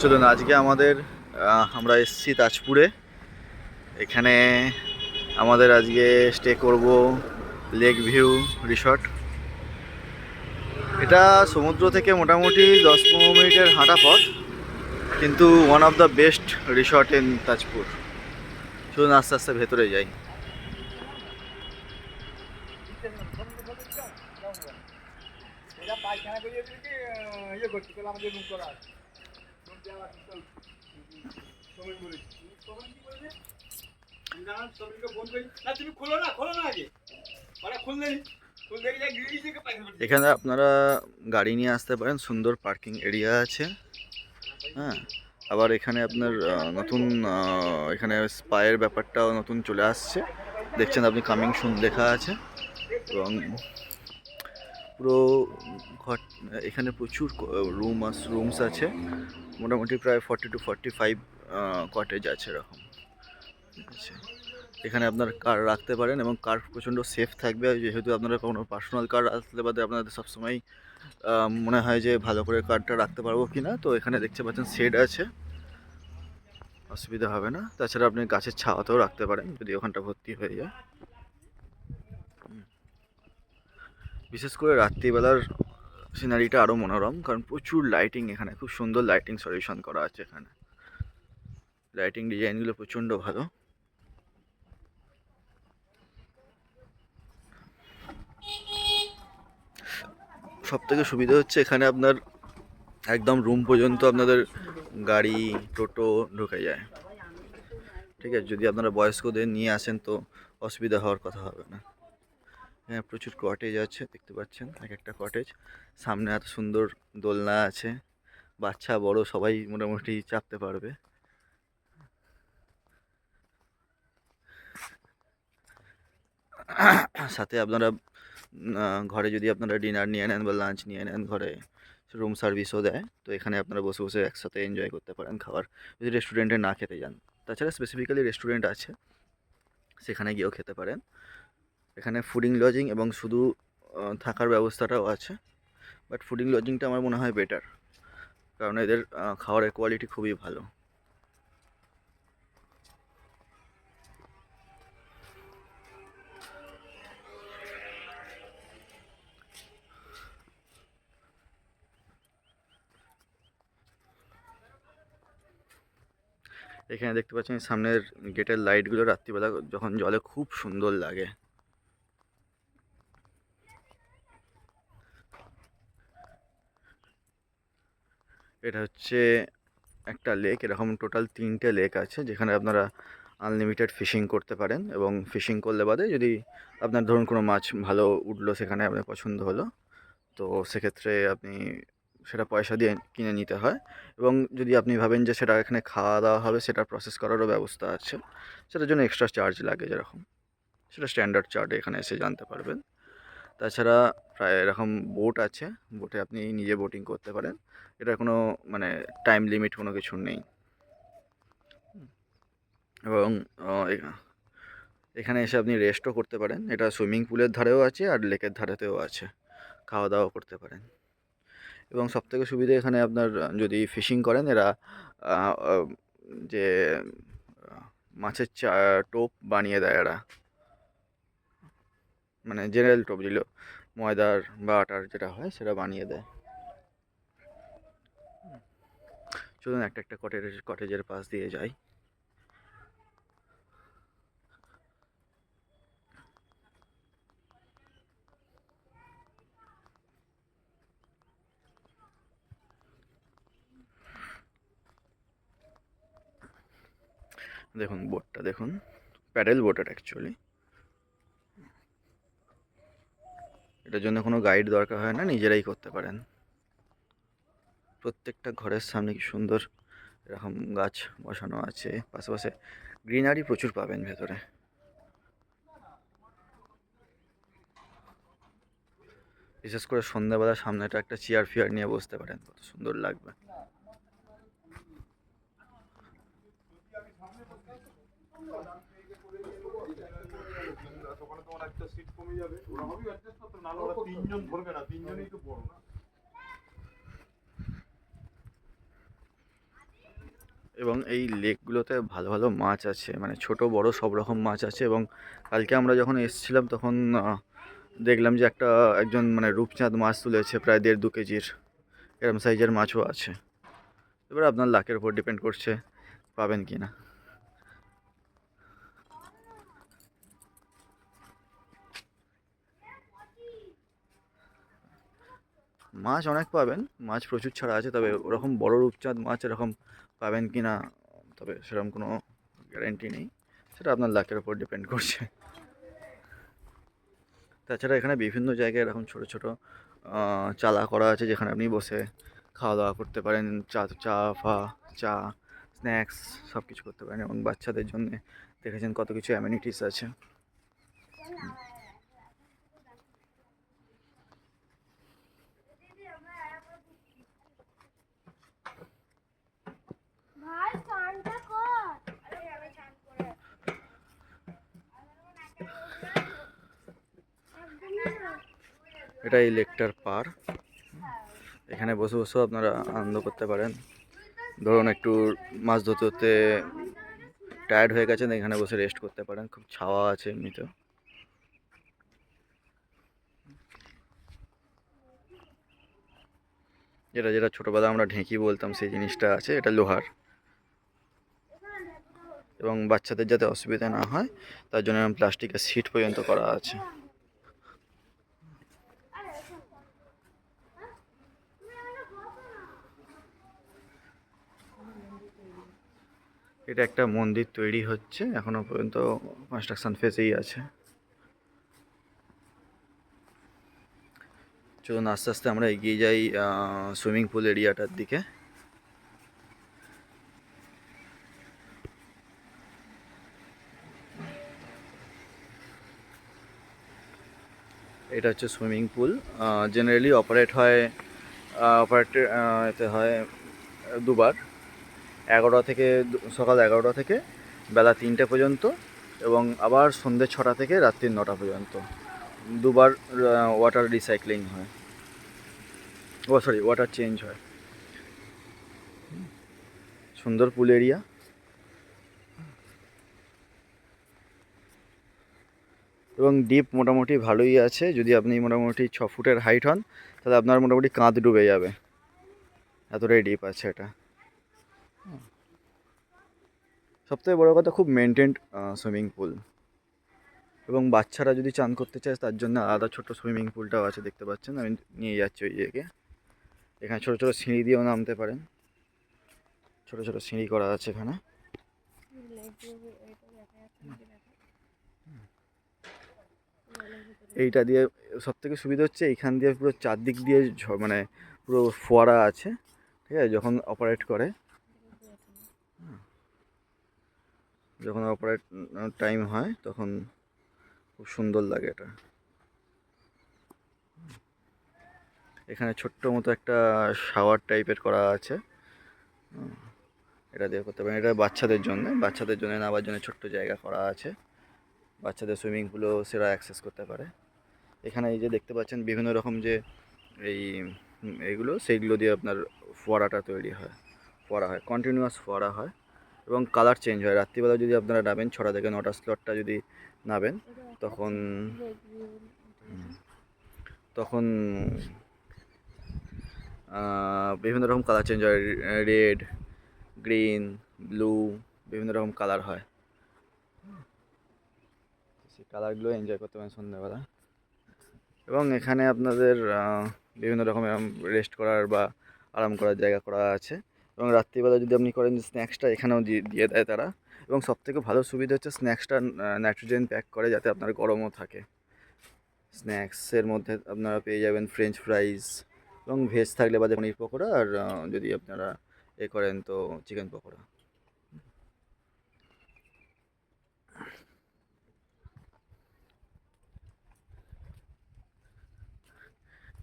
চলুন আজকে আমরা এসেছি তাজপুরে। এখানে আমাদের আজকে স্টে করব লেক ভিউ রিসর্ট। এটা সমুদ্র থেকে মোটামুটি 10-15 মিনিটের হাঁটা পথ, কিন্তু one of the best resort in Tajpur. চলুন আস্তে আস্তে ভেতরে যাই। এখানে আপনারা গাড়ি নিয়ে আসতে পারেন, সুন্দর পার্কিং এরিয়া আছে। হ্যাঁ, আবার এখানে আপনার নতুন এখানে স্পায়ের ব্যাপারটাও নতুন চলে আসছে। দেখছেন আপনি কামিং সুন লেখা আছে। এবং পুরো ঘর, এখানে প্রচুর রুমস আছে। মোটামুটি প্রায় 40 to 45 কটেজ আছে এরকম। ঠিক আছে, এখানে আপনার কার রাখতে পারেন এবং কার প্রচণ্ড সেফ থাকবে, যেহেতু আপনারা কোনো পার্সোনাল কার আসলে বাদে আপনাদের সবসময় মনে হয় যে ভালো করে কারটা রাখতে পারবো কি না। তো এখানে দেখতে পাচ্ছেন শেড আছে, অসুবিধা হবে না। তাছাড়া আপনি গাছের ছাওয়াতেও রাখতে পারেন যদি ওখানটা ভর্তি হয়ে যায়। বিশেষ করে রাত্রিবেলার সিনারিটা আরও মনোরম, কারণ প্রচুর লাইটিং, এখানে খুব সুন্দর লাইটিং সলিউশন করা আছে। এখানে লাইটিং ডিজাইনগুলো প্রচণ্ড ভালো। সব থেকে সুবিধা হচ্ছে এখানে আপনার একদম রুম পর্যন্ত আপনাদের গাড়ি টোটো ঢুকে যায়। ঠিক আছে, যদি আপনারা বয়স্কদের নিয়ে আসেন তো অসুবিধা হওয়ার কথা হবে না। হ্যাঁ, প্রচুর কটেজ আছে, দেখতে পাচ্ছেন এক একটা কটেজ। সামনে এত সুন্দর দোলনা আছে, বাচ্চা বড় সবাই মোটামুটি চাপতে পারবে। সাথে আপনারা ঘরে যদি আপনারা ডিনার নিয়ে নেন বা লাঞ্চ নিয়ে নেন, ঘরে রুম সার্ভিসও দেয়। তো এখানে আপনারা বসে বসে একসাথে এনজয় করতে পারেন খাবার, যদি রেস্টুরেন্টে না খেতে যান। তাছাড়া স্পেসিফিক্যালি রেস্টুরেন্ট আছে, সেখানে গিয়েও খেতে পারেন। এখানে ফুডিং লজিং এবং শুধু থাকার ব্যবস্থাটাও আছে, বাট ফুডিং লজিংটা আমার মনে হয় বেটার, কারণ এদের খাবারের কোয়ালিটি খুবই ভালো। এখানে দেখতে পাচ্ছেন সামনের গেটের লাইটগুলো রাত্রিবেলা যখন জ্বলে খুব সুন্দর লাগে। এটা হচ্ছে একটা লেক, এরকম টোটাল 3টে লেক আছে, যেখানে আপনারা আনলিমিটেড ফিশিং করতে পারেন। এবং ফিশিং করলে বাদে যদি আপনার ধরুন কোনো মাছ ভালো উঠলো, সেখানে আপনার পছন্দ হলো, তো সেক্ষেত্রে আপনি সেটা পয়সা দিয়ে কিনে নিতে হয়। এবং যদি আপনি ভাবেন যে সেটা এখানে খাওয়া দাওয়া হবে, সেটা প্রসেস করারও ব্যবস্থা আছে। সেটার জন্য এক্সট্রা চার্জ লাগে যেরকম, সেটা স্ট্যান্ডার্ড চার্ট এখানে এসে জানতে পারবেন। তাছাড়া প্রায় এরকম বোট আছে, বোটে আপনি নিজে বোটিং করতে পারেন। এটা কোনো মানে টাইম লিমিট কোনো কিছু নেই। এবং এখানে এসে আপনি রেস্টও করতে পারেন। এটা সুইমিং পুলের ধারেও আছে আর লেকের ধারেতেও আছে, খাওয়া দাওয়া করতে পারেন। এবং সবথেকে সুবিধা এখানে আপনার যদি ফিশিং করেন, এরা যে মাছের টোপ বানিয়ে দেয় এরা, মানে জেনারেল টোপ, যেগুলো ময়দার বা আটার যেটা হয় সেটা বানিয়ে দেয়। চলুন একটা একটা কটেজের পাশ দিয়ে যাই। দেখুন বোটটা দেখুন, প্যাডেল বোট এটা অ্যাকচুয়ালি। এটার জন্য কোনো গাইড দরকার হয় না, নিজেরাই করতে পারেন। প্রত্যেকটা ঘরের সামনে কি সুন্দর এরকম গাছ বসানো আছে, পাশাপাশি গ্রিনারি প্রচুর পাবেন ভেতরে। বিশেষ করে সন্ধ্যাবেলা সামনেটা একটা চেয়ার ফিয়ার নিয়ে বসতে পারেন, কত সুন্দর লাগবে। এবং এই লেকগুলোতে ভালো ভালো মাছ আছে, মানে ছোট বড় সব রকম মাছ আছে। এবং কালকে আমরা যখন এসেছিলাম তখন দেখলাম যে একজন মানে রূপচাঁদ মাছ তুলেছে, প্রায় 1.5-2 কেজির এরম সাইজের মাছও আছে। এবার আপনার লাকের উপর ডিপেন্ড করছে পাবেন কি না। মাছ অনেক পাবেন, মাছ প্রচুর ছাড়া আছে, তবে ওরকম বড় রূপচাঁদ মাছ এরকম পাবেন কি না তবে সেরকম কোনো গ্যারেন্টি নেই, সেটা আপনার লাকের উপর ডিপেন্ড করছে। তাছাড়া এখানে বিভিন্ন জায়গায় এরকম ছোট ছোট চালা করা আছে, যেখানে আপনি বসে খাওয়া দাওয়া করতে পারেন, চা চা ফা চা স্ন্যাক্স সব কিছু করতে পারেন। এবং বাচ্চাদের জন্য দেখেছেন কত কিছু অ্যামিনিটিস আছে। এটা এই লেকটার পার, এখানে বসে বসেও আপনারা আনন্দ করতে পারেন। ধরুন একটু মাছ ধরতে ধরতে টায়ার্ড হয়ে গেছেন, এখানে বসে রেস্ট করতে পারেন, খুব ছাওয়া আছে এমনিতেও। যেটা যেটা ছোটোবেলা আমরা ঢেঁকি বলতাম সেই জিনিসটা আছে, এটা লোহার। এবং বাচ্চাদের যাতে অসুবিধা না হয় তার জন্য প্লাস্টিকের সিট পর্যন্ত করা আছে। এটা একটা মন্দির তৈরি হচ্ছে, এখনো পর্যন্ত কনস্ট্রাকশন ফেজেই আছে। চলুন আস্তে আস্তে আমরা এগিয়ে যাই সুইমিং পুল এরিয়াটার দিকে। এটা হচ্ছে সুইমিং পুল, জেনারেলি অপারেট এতে হয় দুবার, সকাল 11টা থেকে বেলা 3টে পর্যন্ত, এবং আবার সন্ধ্যে 6টা থেকে রাত্রি 9টা পর্যন্ত। দুবার ওয়াটার রিসাইক্লিং হয়, ওয়াটার চেঞ্জ হয়। সুন্দর পুল এরিয়া। এবং ডিপ মোটামুটি ভালোই আছে, যদি আপনি মোটামুটি 6 ফুটের হাইট হন তাহলে আপনার মোটামুটি কাঁধ ডুবে যাবে, এতটাই ডিপ আছে এটা। সবথেকে বড় কথা, খুব মেনটেন্ড সুইমিং পুল। এবং বাচ্চারা যদি চান করতে চায় তার জন্য আলাদা ছোট সুইমিং পুলটাও আছে, দেখতে পাচ্ছেন আমি নিয়ে যাচ্ছি ওই জায়গায়। এখানে ছোট ছোট সিঁড়ি দিয়েও নামতে পারেন, ছোট ছোট সিঁড়ি করা আছে এখানে। এইটা দিয়ে সব থেকে সুবিধা হচ্ছে, এইখান দিয়ে পুরো চারদিক দিয়ে মানে পুরো ফোয়ারা আছে, ঠিক আছে। যখন অপারেট টাইম হয় তখন খুব সুন্দর লাগে এটা। এখানে ছোট্ট মতো একটা শাওয়ার টাইপের করা আছে, এটা দিয়ে করতে পারেন। এটা বাচ্চাদের জন্য নামার জন্য ছোট্ট জায়গা করা আছে, বাচ্চাদের সুইমিং পুলও সেরা অ্যাক্সেস করতে পারে। এখানে এই যে দেখতে পাচ্ছেন বিভিন্ন রকম যে এই সেইগুলো দিয়ে আপনার ফোয়ারা হয়, কন্টিনিউয়াস ফোয়ারা হয়। এবং কালার চেঞ্জ হয়, রাত্রিবেলা যদি আপনারা নামেন 6টা থেকে 9টা স্লটটা যদি নামেন তখন তখন বিভিন্ন রকম কালার চেঞ্জ হয়, রেড, গ্রিন, ব্লু, বিভিন্ন রকম কালার হয়। সেই কালারগুলো এনজয় করতে পারেন সন্ধ্যাবেলা। এবং এখানে আপনাদের বিভিন্ন রকমের রেস্ট করার বা আরাম করার জায়গা করা আছে। এবং রাত্রিবেলা যদি আপনি করেন, স্ন্যাক্সটা এখানেও দিয়ে দেয় তারা। এবং সবথেকে ভালো সুবিধা হচ্ছে স্ন্যাক্সটা নাইট্রোজেন প্যাক করে, যাতে আপনার গরমও থাকে। স্ন্যাক্সের মধ্যে আপনারা পেয়ে যাবেন ফ্রেঞ্চ ফ্রাইজ, এবং ভেজ থাকলে বাদে পনির পকোড়া, আর যদি আপনারা করেন তো চিকেন পকোড়া।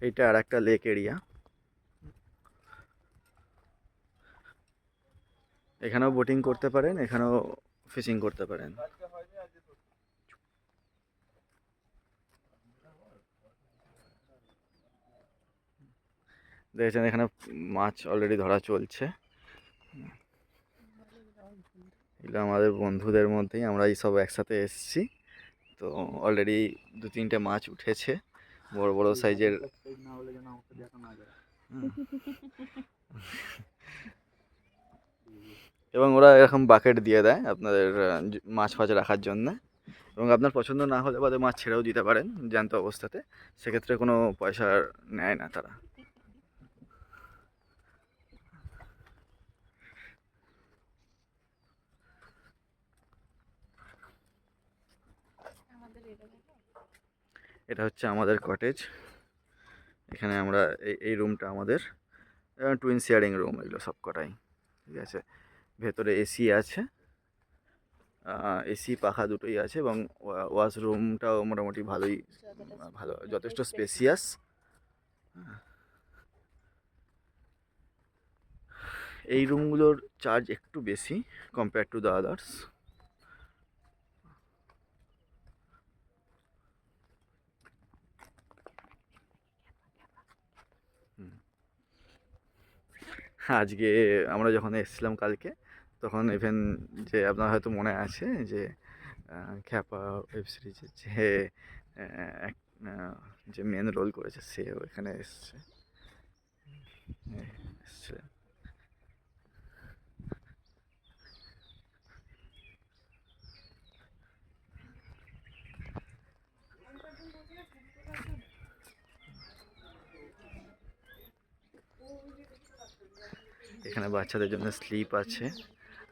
এইটা আর একটা লেক এরিয়া, এখানেও বোটিং করতে পারেন, এখানেও ফিশিং করতে পারেন। দেখেছেন এখানে মাছ অলরেডি ধরা চলছে। এগুলো আমাদের বন্ধুদের মধ্যেই আমরা এই সব একসাথে এসেছি। তো অলরেডি 2-3টে মাছ উঠেছে বড় বড় সাইজের। এবং ওরা এরকম বাকেট দিয়ে দেয় আপনাদের মাছ ফাছ রাখার জন্য। এবং আপনার পছন্দ না হলে বাদে মাছ ছেড়েও দিতে পারেন জ্যান্ত অবস্থাতে, সেক্ষেত্রে কোনো পয়সা নেয় না তারা। এটা হচ্ছে আমাদের কটেজ। এখানে আমরা এই রুমটা আমাদের টুইন শেয়ারিং রুম, এগুলো সব কটাই ঠিক আছে। ভেতরে এসি আছে, এসি পাখা দুটোই আছে, এবং ওয়াশরুমটাও মোটামুটি ভালো, যথেষ্ট স্পেসিয়াস। এই রুমগুলোর চার্জ একটু বেশি কম্পেয়ার টু দ্য আদার্স। আজকে আমরা যখন এসেছিলাম কালকে, তখন ইভেন যে আপনার হয়তো মনে আছে যে খ্যাপা ওয়েব সিরিজের যে মেন রোল করেছে সেও এখানে এসছে। এখানে বাচ্চাদের জন্য স্লিপ আছে,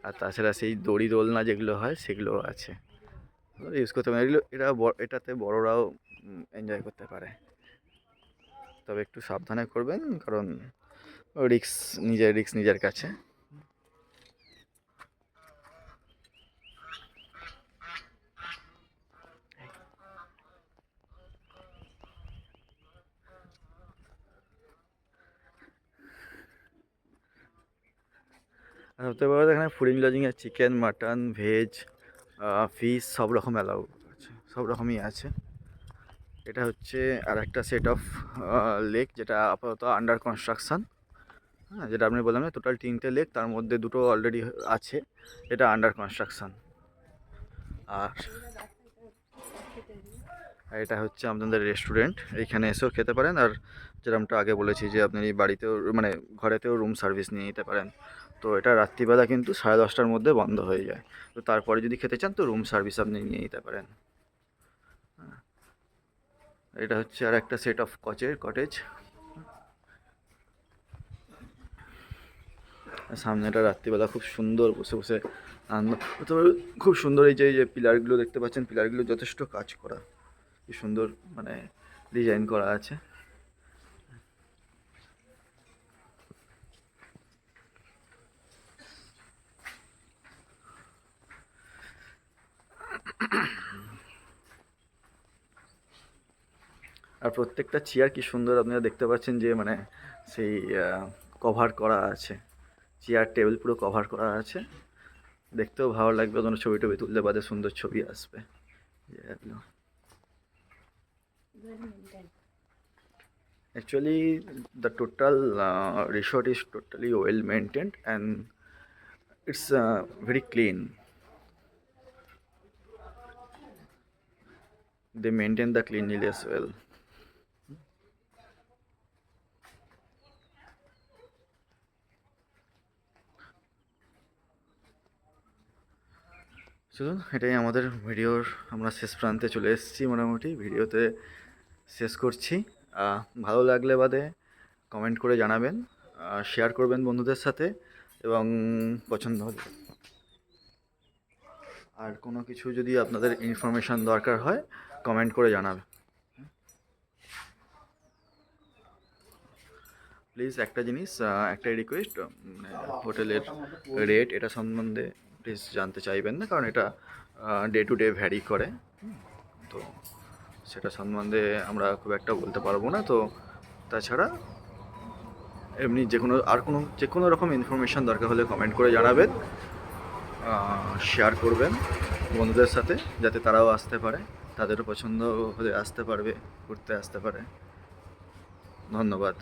আর তাছাড়া সেই দড়ি দোলনা যেগুলো হয় সেগুলো আছে, ইউজ করতে পারে। এটাতে বড়রাও এনজয় করতে পারে, তবে একটু সাবধানে করবেন, কারণ রিস্ক নিজের কাছে। আর সবথেকে বড় কথা, এখানে ফুডিং লজিংয়ে চিকেন, মাটন, ভেজ, ফিশ সব রকম অ্যালাউ আছে, সব রকমই আছে। এটা হচ্ছে আর একটা সেট অফ লেক, যেটা আপাতত আন্ডার কনস্ট্রাকশান। হ্যাঁ, যেটা আপনি বললাম না, টোটাল 3টে লেক, তার মধ্যে 2টো অলরেডি আছে, এটা আন্ডার কনস্ট্রাকশান। আর এটা হচ্ছে আপনাদের রেস্টুরেন্ট, এইখানে এসেও খেতে পারেন। আর যেরকমটা আগে বলেছি যে আপনি বাড়িতেও মানে ঘরেতেও রুম সার্ভিস নিয়ে নিতে পারেন। তো এটা রাত্রিবেলা কিন্তু 10:30টার মধ্যে বন্ধ হয়ে যায়, তো তারপরে যদি খেতে চান তো রুম সার্ভিস আপনি নিয়ে নিতে পারেন। এটা হচ্ছে আর একটা সেট অফ কটেজ। সামনেটা রাত্রিবেলা খুব সুন্দর বসে বসে আনন্দ, তবে খুব সুন্দর এই যে পিলারগুলো দেখতে পাচ্ছেন, পিলারগুলো যথেষ্ট কাজ করা, কি সুন্দর মানে ডিজাইন করা আছে। আর প্রত্যেকটা চেয়ার কি সুন্দর আপনারা দেখতে পাচ্ছেন, যে মানে সেই কভার করা আছে, চেয়ার টেবিল পুরো কভার করা আছে। দেখতেও ভালো লাগবে, কোনো ছবি টবি তুলতে বাদে সুন্দর ছবি আসবে। Actually, the total resort is totally well maintained, and it's very clean. They maintain the cleanliness well. চলুন, এটাই আমাদের ভিডিওর, আমরা শেষ প্রান্তে চলে এসেছি, মোটামুটি ভিডিওতে শেষ করছি। ভালো লাগলে বাদে কমেন্ট করে জানাবেন, শেয়ার করবেন বন্ধুদের সাথে, এবং পছন্দ হলে আর কোনো কিছু যদি আপনাদের ইনফরমেশান দরকার হয় কমেন্ট করে জানাবেন। প্লিজ একটা জিনিস, একটাই রিকোয়েস্ট, হোটেলের রেট এটা সম্বন্ধে প্লিজ জানতে চাইবেন না, কারণ এটা ডে টু ডে ভ্যারি করে। তো সেটা সম্বন্ধে আমরা খুব একটা বলতে পারবো না। তো তাছাড়া এমনি যে কোনো রকম ইনফরমেশান দরকার হলে কমেন্ট করে জানাবেন, শেয়ার করবেন বন্ধুদের সাথে, যাতে তারাও আসতে পারে, তাদেরও পছন্দ হলে আসতে পারবে, ঘুরতে আসতে পারে। ধন্যবাদ।